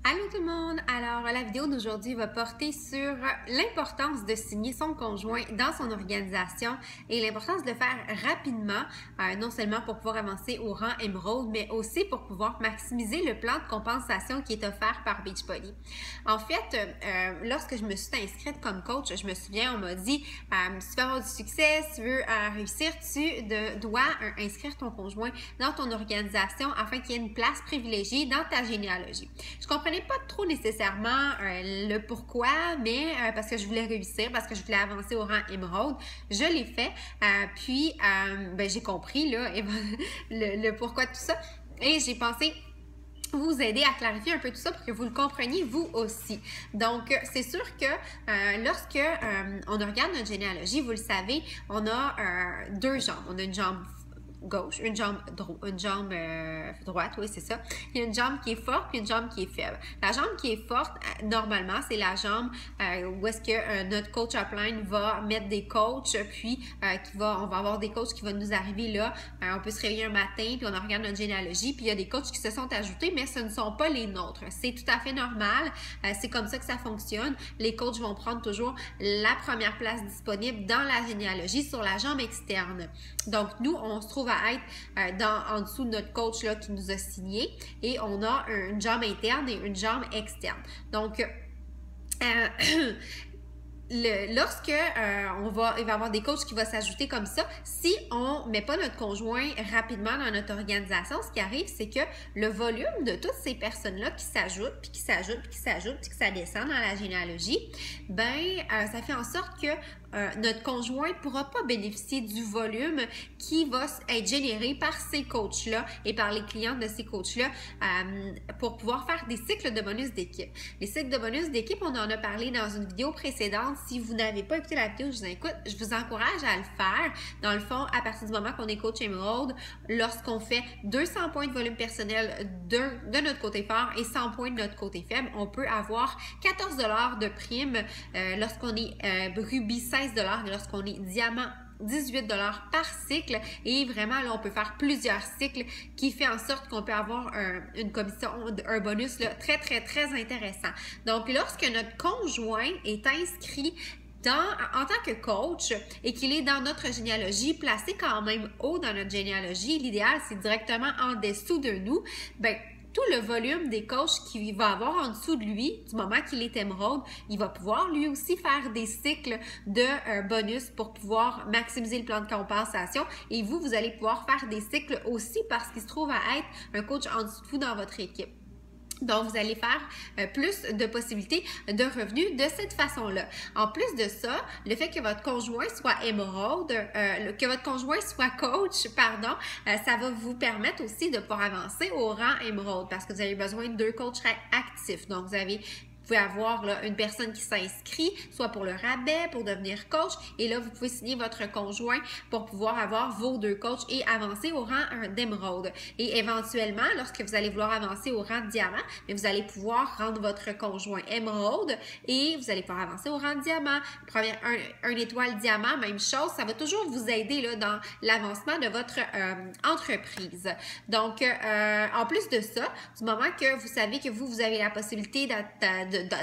Allô tout le monde! Alors, la vidéo d'aujourd'hui va porter sur l'importance de signer son conjoint dans son organisation et l'importance de le faire rapidement, non seulement pour pouvoir avancer au rang Émeraude, mais aussi pour pouvoir maximiser le plan de compensation qui est offert par Beachbody. En fait, lorsque je me suis inscrite comme coach, je me souviens, on m'a dit si tu veux avoir du succès, si tu veux réussir, tu dois inscrire ton conjoint dans ton organisation afin qu'il y ait une place privilégiée dans ta généalogie. Je comprenais pas trop nécessairement le pourquoi, mais parce que je voulais réussir, parce que je voulais avancer au rang Émeraude, je l'ai fait. Puis, j'ai compris là, le pourquoi de tout ça. Et j'ai pensé vous aider à clarifier un peu tout ça pour que vous le compreniez vous aussi. Donc, c'est sûr que lorsque on regarde notre généalogie, vous le savez, on a deux jambes. On a une jambe gauche, une jambe droite, oui, c'est ça. Il y a une jambe qui est forte puis une jambe qui est faible. La jambe qui est forte, normalement, c'est la jambe où est-ce que notre coach upline va mettre des coachs, puis on va avoir des coachs qui vont nous arriver là. On peut se réveiller un matin, puis on regarde notre généalogie, puis il y a des coachs qui se sont ajoutés, mais ce ne sont pas les nôtres. C'est tout à fait normal. C'est comme ça que ça fonctionne. Les coachs vont prendre toujours la première place disponible dans la généalogie sur la jambe externe. Donc, nous, on se trouve à être en dessous de notre coach là, qui nous a signé et on a une jambe interne et une jambe externe. Donc, lorsque il va y avoir des coachs qui vont s'ajouter comme ça, si on ne met pas notre conjoint rapidement dans notre organisation, ce qui arrive, c'est que le volume de toutes ces personnes-là qui s'ajoutent, puis qui s'ajoutent, puis qui s'ajoutent, puis que ça descend dans la généalogie, ça fait en sorte que notre conjoint ne pourra pas bénéficier du volume qui va être généré par ces coachs-là et par les clients de ces coachs-là pour pouvoir faire des cycles de bonus d'équipe. Les cycles de bonus d'équipe, on en a parlé dans une vidéo précédente. Si vous n'avez pas écouté la vidéo, je vous encourage à le faire. Dans le fond, à partir du moment qu'on est coach Émeraude, lorsqu'on fait 200 points de volume personnel de notre côté fort et 100 points de notre côté faible, on peut avoir 14 $ de prime lorsqu'on est rubis 16 $, lorsqu'on est diamant 18 $ par cycle et vraiment là on peut faire plusieurs cycles qui fait en sorte qu'on peut avoir une commission, un bonus là, très intéressant. Donc lorsque notre conjoint est inscrit en tant que coach et qu'il est dans notre généalogie, placé quand même haut dans notre généalogie, l'idéal c'est directement en dessous de nous, tout le volume des coachs qu'il va avoir en dessous de lui, du moment qu'il est émeraude, il va pouvoir lui aussi faire des cycles de bonus pour pouvoir maximiser le plan de compensation. Et vous allez pouvoir faire des cycles aussi parce qu'il se trouve à être un coach en dessous de vous dans votre équipe. Donc, vous allez faire plus de possibilités de revenus de cette façon-là. En plus de ça, le fait que votre conjoint soit émeraude, que votre conjoint soit coach, ça va vous permettre aussi de pouvoir avancer au rang émeraude parce que vous avez besoin de 2 coachs actifs. Donc, vous pouvez avoir là, une personne qui s'inscrit, soit pour le rabais, pour devenir coach, et là, vous pouvez signer votre conjoint pour pouvoir avoir vos 2 coachs et avancer au rang d'émeraude. Et éventuellement, lorsque vous allez vouloir avancer au rang de diamant, vous allez pouvoir rendre votre conjoint émeraude et vous allez pouvoir avancer au rang de diamant. Un étoile diamant, même chose, ça va toujours vous aider là, dans l'avancement de votre entreprise. Donc, en plus de ça, du moment que vous savez que vous avez la possibilité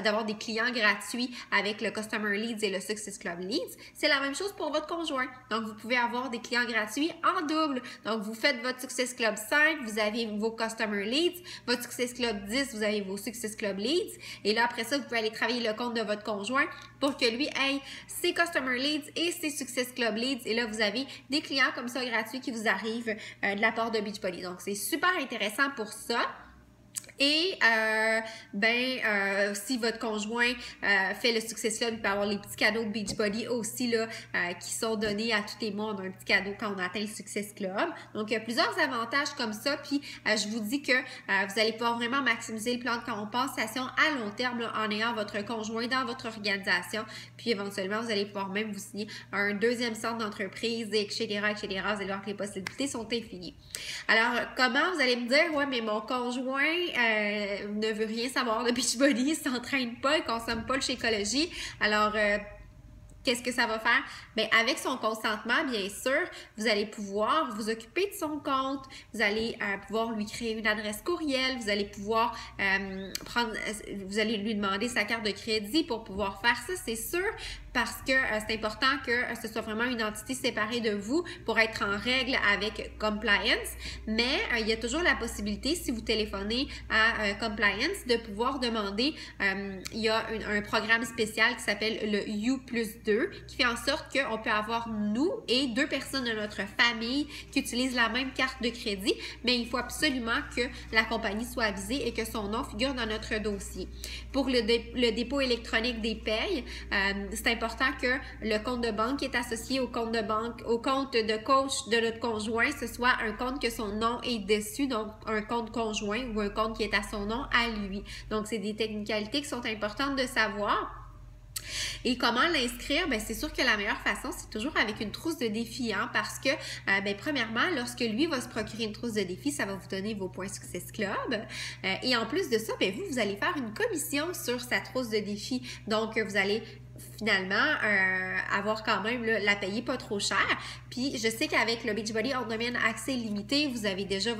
d'avoir des clients gratuits avec le Customer Leads et le Success Club Leads, c'est la même chose pour votre conjoint. Donc, vous pouvez avoir des clients gratuits en double. Donc, vous faites votre Success Club 5, vous avez vos Customer Leads, votre Success Club 10, vous avez vos Success Club Leads. Et là, après ça, vous pouvez aller travailler le compte de votre conjoint pour que lui ait ses Customer Leads et ses Success Club Leads. Et là, vous avez des clients comme ça gratuits qui vous arrivent de la part de Beachbody. Donc, c'est super intéressant pour ça. Et si votre conjoint fait le Success Club, il peut avoir les petits cadeaux de Beachbody aussi là, qui sont donnés à tous les mois. On a un petit cadeau quand on atteint le Success Club. Donc, il y a plusieurs avantages comme ça. Puis, je vous dis que vous allez pouvoir vraiment maximiser le plan de compensation à long terme là, en ayant votre conjoint dans votre organisation. Puis, éventuellement, vous allez pouvoir même vous signer un deuxième centre d'entreprise, etc. Vous allez voir que les possibilités sont infinies. Alors, comment vous allez me dire, ouais, mais mon conjoint ne veut rien savoir de Beachbody, il ne s'entraîne pas, il ne consomme pas le Shakeology. Alors, Qu'est-ce que ça va faire? Bien, avec son consentement, bien sûr, vous allez pouvoir vous occuper de son compte, vous allez pouvoir lui créer une adresse courriel, vous allez pouvoir vous allez lui demander sa carte de crédit pour pouvoir faire ça, c'est sûr, parce que c'est important que ce soit vraiment une entité séparée de vous pour être en règle avec Compliance, mais il y a toujours la possibilité, si vous téléphonez à Compliance, de pouvoir demander, il y a un programme spécial qui s'appelle le U+2, qui fait en sorte qu'on peut avoir nous et 2 personnes de notre famille qui utilisent la même carte de crédit, mais il faut absolument que la compagnie soit avisée et que son nom figure dans notre dossier. Pour le dépôt électronique des payes, c'est important que le compte de banque qui est associé au compte de banque, au compte de coach de notre conjoint, ce soit un compte que son nom est dessus, donc un compte conjoint ou un compte qui est à son nom à lui. Donc, c'est des technicalités qui sont importantes de savoir. Et comment l'inscrire? Bien, c'est sûr que la meilleure façon, c'est toujours avec une trousse de défi, hein, parce que, bien, premièrement, lorsque lui va se procurer une trousse de défi, ça va vous donner vos points Success Club. Et en plus de ça, bien, vous allez faire une commission sur sa trousse de défi. Donc, vous allez finalement avoir quand même la payer pas trop cher. Puis je sais qu'avec le Beachbody On Demand accès limité, vous avez déjà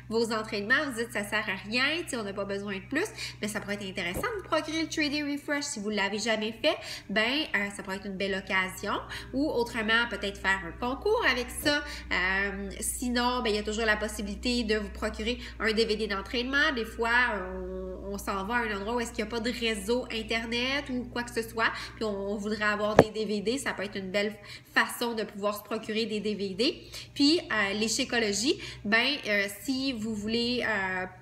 vos entraînements, vous dites ça sert à rien, on n'a pas besoin de plus, mais ça pourrait être intéressant de procurer le 3D Refresh si vous ne l'avez jamais fait, ben ça pourrait être une belle occasion, ou autrement peut-être faire un concours avec ça. Sinon, ben il y a toujours la possibilité de vous procurer un DVD d'entraînement. Des fois, on s'en va à un endroit où est-ce qu'il n'y a pas de réseau internet ou quoi que ce soit, puis on voudrait avoir des DVD, ça peut être une belle façon de pouvoir se procurer des DVD. Puis les Shakeology, ben si vous voulez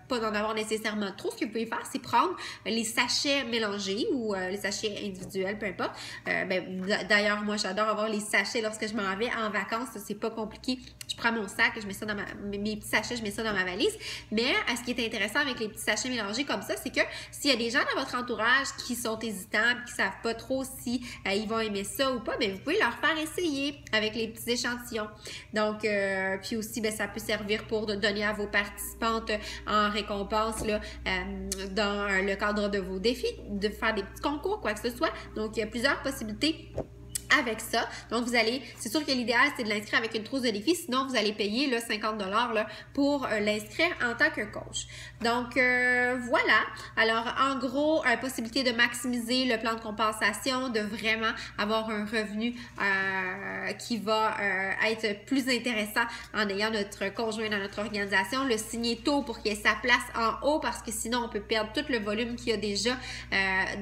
pas d'en avoir nécessairement trop, ce que vous pouvez faire, c'est prendre les sachets mélangés ou les sachets individuels, peu importe. D'ailleurs, moi, j'adore avoir les sachets lorsque je m'en vais en vacances. C'est pas compliqué. Je prends mon sac, je mets ça dans mes petits sachets, je mets ça dans ma valise. Mais ce qui est intéressant avec les petits sachets mélangés comme ça, c'est que s'il y a des gens dans votre entourage qui sont hésitants, qui savent pas trop si ils vont aimer ça ou pas, bien, vous pouvez leur faire essayer avec les petits échantillons. Donc, puis aussi, bien, ça peut servir pour donner à vos participantes en récompense là, dans le cadre de vos défis, de faire des petits concours, quoi que ce soit. Donc, il y a plusieurs possibilités avec ça. Donc, c'est sûr que l'idéal, c'est de l'inscrire avec une trousse de défi. Sinon, vous allez payer là, 50 $ là, pour l'inscrire en tant que coach. Donc, voilà. Alors, en gros, possibilité de maximiser le plan de compensation, de vraiment avoir un revenu qui va être plus intéressant en ayant notre conjoint dans notre organisation. Le signer tôt pour qu'il ait sa place en haut parce que sinon, on peut perdre tout le volume qu'il y a déjà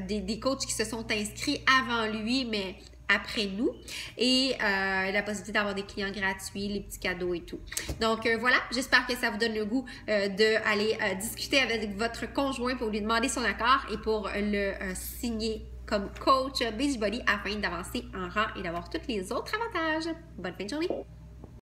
des coachs qui se sont inscrits avant lui, mais après nous, et la possibilité d'avoir des clients gratuits, les petits cadeaux et tout. Donc voilà, j'espère que ça vous donne le goût d'aller discuter avec votre conjoint pour lui demander son accord et pour le signer comme coach Beachbody afin d'avancer en rang et d'avoir tous les autres avantages. Bonne fin de journée!